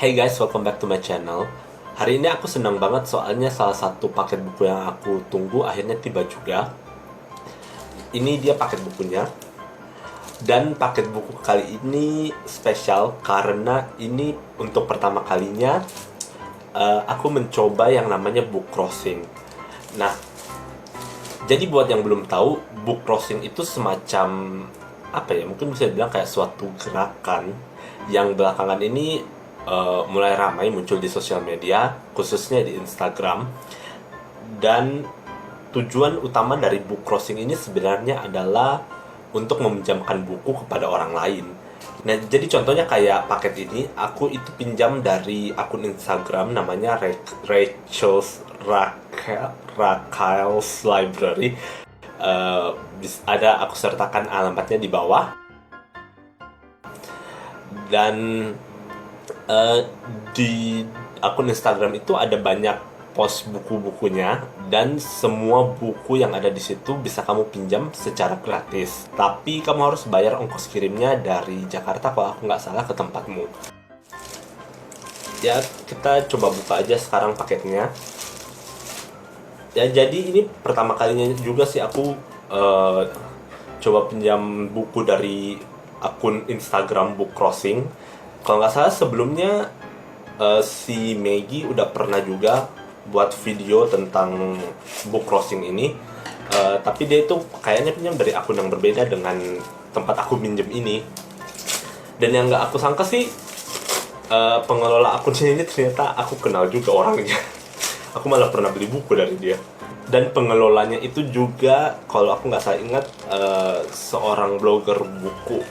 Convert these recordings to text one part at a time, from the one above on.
Hey guys, welcome back to my channel. Hari ini aku senang banget soalnya salah satu paket buku yang aku tunggu akhirnya tiba juga. Ini dia paket bukunya. Dan paket buku kali ini spesial karena ini untuk pertama kalinya aku mencoba yang namanya book crossing. Nah, jadi buat yang belum tahu, book crossing itu semacam apa ya? Mungkin bisa dibilang kayak suatu gerakan yang belakangan ini mulai ramai muncul di sosial media, khususnya di Instagram. Dan tujuan utama dari book crossing ini sebenarnya adalah untuk meminjamkan buku kepada orang lain. Nah, jadi contohnya kayak paket ini, aku itu pinjam dari akun Instagram namanya Rachel's Library. Ada aku sertakan alamatnya di bawah. Dan di akun Instagram itu ada banyak post buku-bukunya, dan semua buku yang ada di situ bisa kamu pinjam secara gratis. Tapi kamu harus bayar ongkos kirimnya dari Jakarta kalau aku nggak salah ke tempatmu. Ya, kita coba buka aja sekarang paketnya. Ya, jadi ini pertama kalinya juga sih aku coba pinjam buku dari akun Instagram book crossing. Kalau nggak salah sebelumnya si Maggie udah pernah juga buat video tentang book crossing ini, tapi dia itu kayaknya pinjam dari akun yang berbeda dengan tempat aku pinjam ini. Dan yang nggak aku sangka sih, pengelola akun ini ternyata aku kenal juga orangnya. Aku malah pernah beli buku dari dia. Dan pengelolanya itu juga, kalau aku nggak salah ingat, seorang blogger buku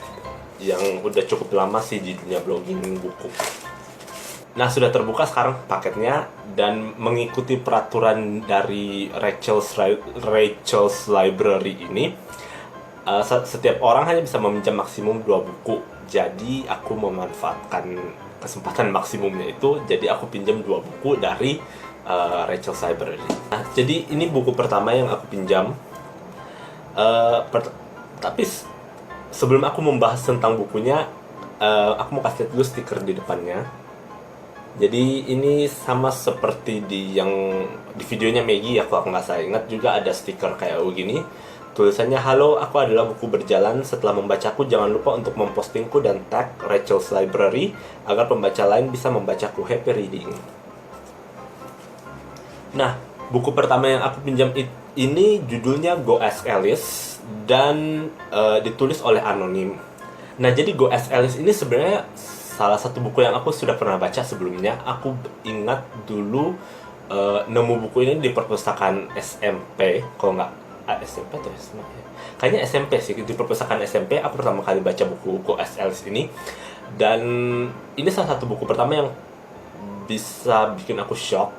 yang udah cukup lama sih di dunia blogging buku. Nah, sudah terbuka sekarang paketnya, dan mengikuti peraturan dari Rachel's Library ini, setiap orang hanya bisa meminjam maksimum 2 buku. Jadi aku memanfaatkan kesempatan maksimumnya itu, jadi aku pinjam 2 buku dari Rachel's Library. Nah, jadi ini buku pertama yang aku pinjam. Tapi sebelum aku membahas tentang bukunya, aku mau kasih dulu stiker di depannya. Jadi ini sama seperti di videonya Maggie, aku nggak salah ingat, juga ada stiker kayak begini. Tulisannya, "Halo, aku adalah buku berjalan. Setelah membacaku, jangan lupa untuk mempostingku dan tag Rachel's Library agar pembaca lain bisa membacaku. Happy reading." Nah, buku pertama yang aku pinjam ini judulnya Go Ask Alice, dan ditulis oleh anonim. Nah, jadi Go Ask Alice ini sebenarnya salah satu buku yang aku sudah pernah baca sebelumnya. Aku ingat dulu nemu buku ini di perpustakaan SMP, kalau nggak SMP atau SMA, kayaknya SMP sih. Di perpustakaan SMP aku pertama kali baca buku Go Ask Alice ini, dan ini salah satu buku pertama yang bisa bikin aku shock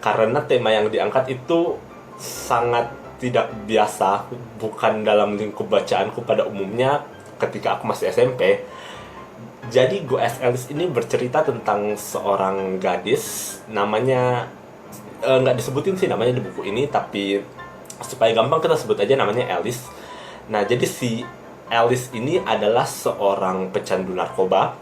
karena tema yang diangkat itu sangat tidak biasa, bukan dalam lingkup bacaanku pada umumnya ketika aku masih SMP. Jadi Go Ask Alice ini bercerita tentang seorang gadis, namanya nggak disebutin sih namanya di buku ini, tapi supaya gampang kita sebut aja namanya Alice. Nah, jadi si Alice ini adalah seorang pecandu narkoba,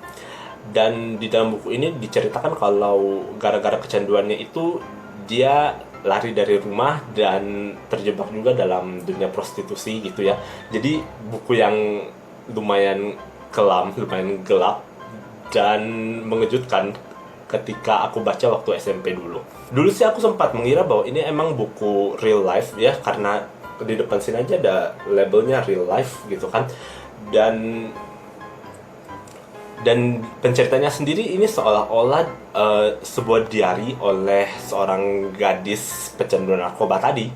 dan di dalam buku ini diceritakan kalau gara-gara kecanduannya itu dia lari dari rumah dan terjebak juga dalam dunia prostitusi gitu ya. Jadi buku yang lumayan kelam, lumayan gelap, dan mengejutkan ketika aku baca waktu SMP dulu. Dulu sih aku sempat mengira bahwa ini emang buku real life ya, karena di depan sini aja ada labelnya real life gitu kan. Dan penceritanya sendiri ini seolah-olah sebuah diary oleh seorang gadis pecandu narkoba tadi.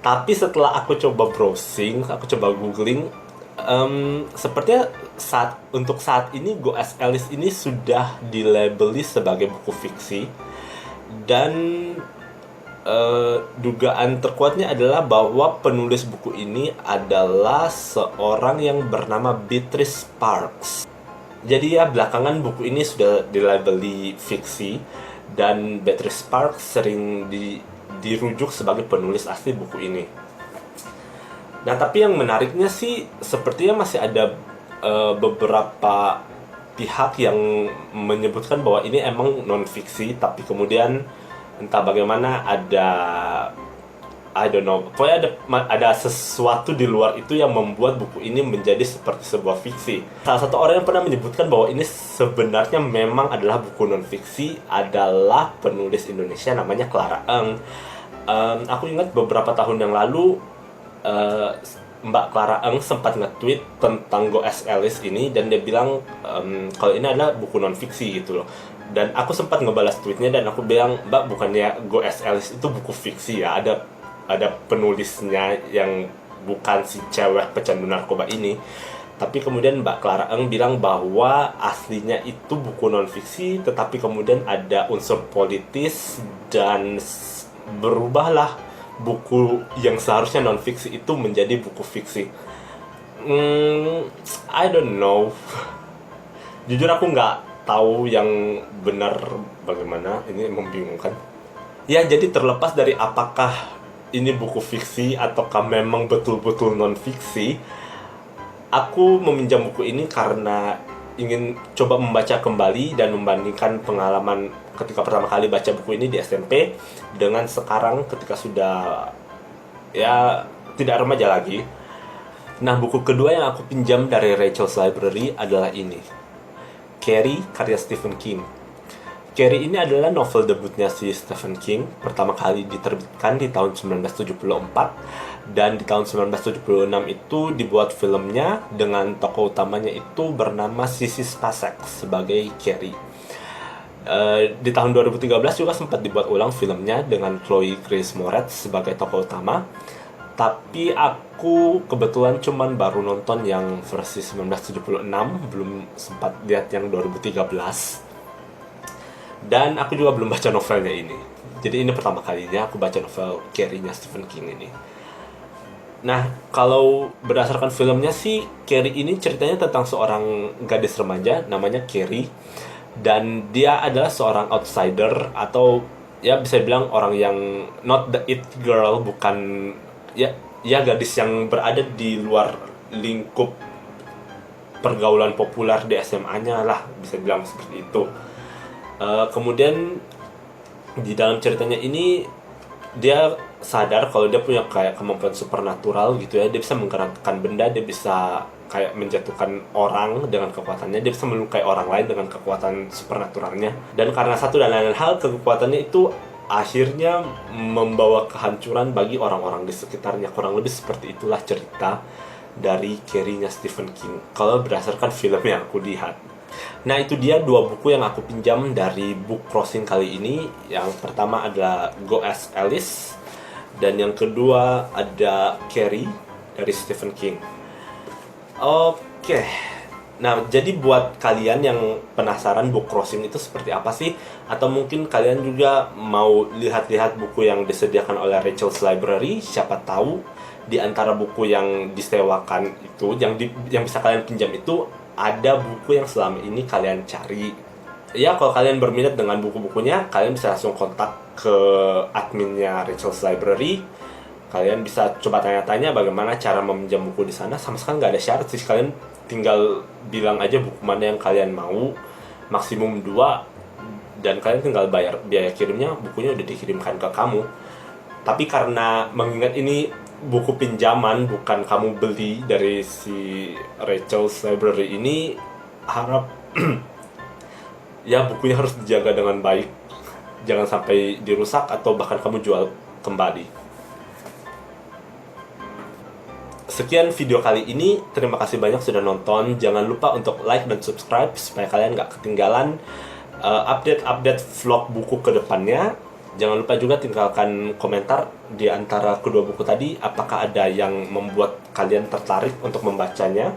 Tapi setelah aku coba browsing, aku coba googling, sepertinya untuk saat ini Go Ask Alice ini sudah dilabeli sebagai buku fiksi. Dan dugaan terkuatnya adalah bahwa penulis buku ini adalah seorang yang bernama Beatrice Sparks. Jadi ya, belakangan buku ini sudah dilabeli fiksi, dan Beatrice Sparks sering dirujuk sebagai penulis asli buku ini. Nah, tapi yang menariknya sih sepertinya masih ada beberapa pihak yang menyebutkan bahwa ini emang non fiksi, tapi kemudian entah bagaimana ada, I don't know, pokoknya ada sesuatu di luar itu yang membuat buku ini menjadi seperti sebuah fiksi. Salah satu orang yang pernah menyebutkan bahwa ini sebenarnya memang adalah buku non fiksi adalah penulis Indonesia namanya Clara Eng. Aku ingat beberapa tahun yang lalu Mbak Clara Eng sempat nge-tweet tentang Go.S. Ellis ini, dan dia bilang kalau ini adalah buku non fiksi gitu loh. Dan aku sempat ngebalas tweetnya dan aku bilang, Mbak, bukannya Go.S. Ellis itu buku fiksi ya, ada penulisnya yang bukan si cewek pecandu narkoba ini. Tapi kemudian Mbak Clara Eng bilang bahwa aslinya itu buku non fiksi, tetapi kemudian ada unsur politis dan berubahlah buku yang seharusnya non fiksi itu menjadi buku fiksi. I don't know. Jujur aku nggak tahu yang benar bagaimana, ini membingungkan. Ya, jadi terlepas dari apakah ini buku fiksi ataukah memang betul-betul non fiksi, aku meminjam buku ini karena ingin coba membaca kembali dan membandingkan pengalaman ketika pertama kali baca buku ini di SMP dengan sekarang ketika sudah ya tidak remaja lagi. Nah, buku kedua yang aku pinjam dari Rachel's Library adalah ini, Carrie karya Stephen King. Carrie ini adalah novel debutnya si Stephen King, pertama kali diterbitkan di tahun 1974, dan di tahun 1976 itu dibuat filmnya dengan tokoh utamanya itu bernama Sissy Spacek sebagai Carrie. Di tahun 2013 juga sempat dibuat ulang filmnya dengan Chloe Grace Moretz sebagai tokoh utama, tapi aku kebetulan cuman baru nonton yang versi 1976, belum sempat lihat yang 2013. Dan aku juga belum baca novelnya ini. Jadi ini pertama kalinya aku baca novel Carrie-nya Stephen King ini. Nah, kalau berdasarkan filmnya sih, Carrie ini ceritanya tentang seorang gadis remaja namanya Carrie. Dan dia adalah seorang outsider, atau ya bisa dibilang orang yang not the it girl, bukan ya gadis yang berada di luar lingkup pergaulan populer di SMA-nya lah, bisa dibilang seperti itu. Kemudian di dalam ceritanya ini dia sadar kalau dia punya kayak kemampuan supernatural gitu ya. Dia bisa menggerakkan benda, dia bisa kayak menjatuhkan orang dengan kekuatannya, dia bisa melukai orang lain dengan kekuatan supernaturalnya. Dan karena satu dan lain hal, kekuatannya itu akhirnya membawa kehancuran bagi orang-orang di sekitarnya. Kurang lebih seperti itulah cerita dari Carrie-nya Stephen King kalau berdasarkan film yang aku lihat. Nah, itu dia dua buku yang aku pinjam dari Book Crossing kali ini. Yang pertama adalah Go.S. Ellis, dan yang kedua ada Carrie dari Stephen King. Oke. Nah, jadi buat kalian yang penasaran Book Crossing itu seperti apa sih? Atau mungkin kalian juga mau lihat-lihat buku yang disediakan oleh Rachel's Library, siapa tahu di antara buku yang disewakan itu, yang bisa kalian pinjam itu, ada buku yang selama ini kalian cari. Ya, kalau kalian berminat dengan buku-bukunya, kalian bisa langsung kontak ke adminnya Rachel's Library. Kalian bisa coba tanya-tanya bagaimana cara meminjam buku di sana. Sama sekali nggak ada syarat sih, kalian tinggal bilang aja buku mana yang kalian mau, maksimum 2, dan kalian tinggal bayar biaya kirimnya, bukunya udah dikirimkan ke kamu. Tapi karena mengingat ini buku pinjaman, bukan kamu beli dari si Rachel's Library ini, harap ya bukunya harus dijaga dengan baik, jangan sampai dirusak atau bahkan kamu jual kembali. Sekian video kali ini, terima kasih banyak sudah nonton. Jangan lupa untuk like dan subscribe supaya kalian gak ketinggalan update-update vlog buku ke depannya. Jangan lupa juga tinggalkan komentar di antara kedua buku tadi, apakah ada yang membuat kalian tertarik untuk membacanya.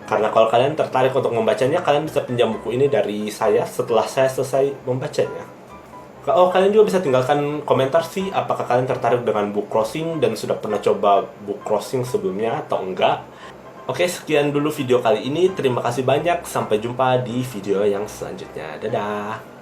Karena kalau kalian tertarik untuk membacanya, kalian bisa pinjam buku ini dari saya setelah saya selesai membacanya. Kalian juga bisa tinggalkan komentar sih, apakah kalian tertarik dengan Book Crossing dan sudah pernah coba Book Crossing sebelumnya atau enggak. Oke, sekian dulu video kali ini. Terima kasih banyak, sampai jumpa di video yang selanjutnya. Dadah!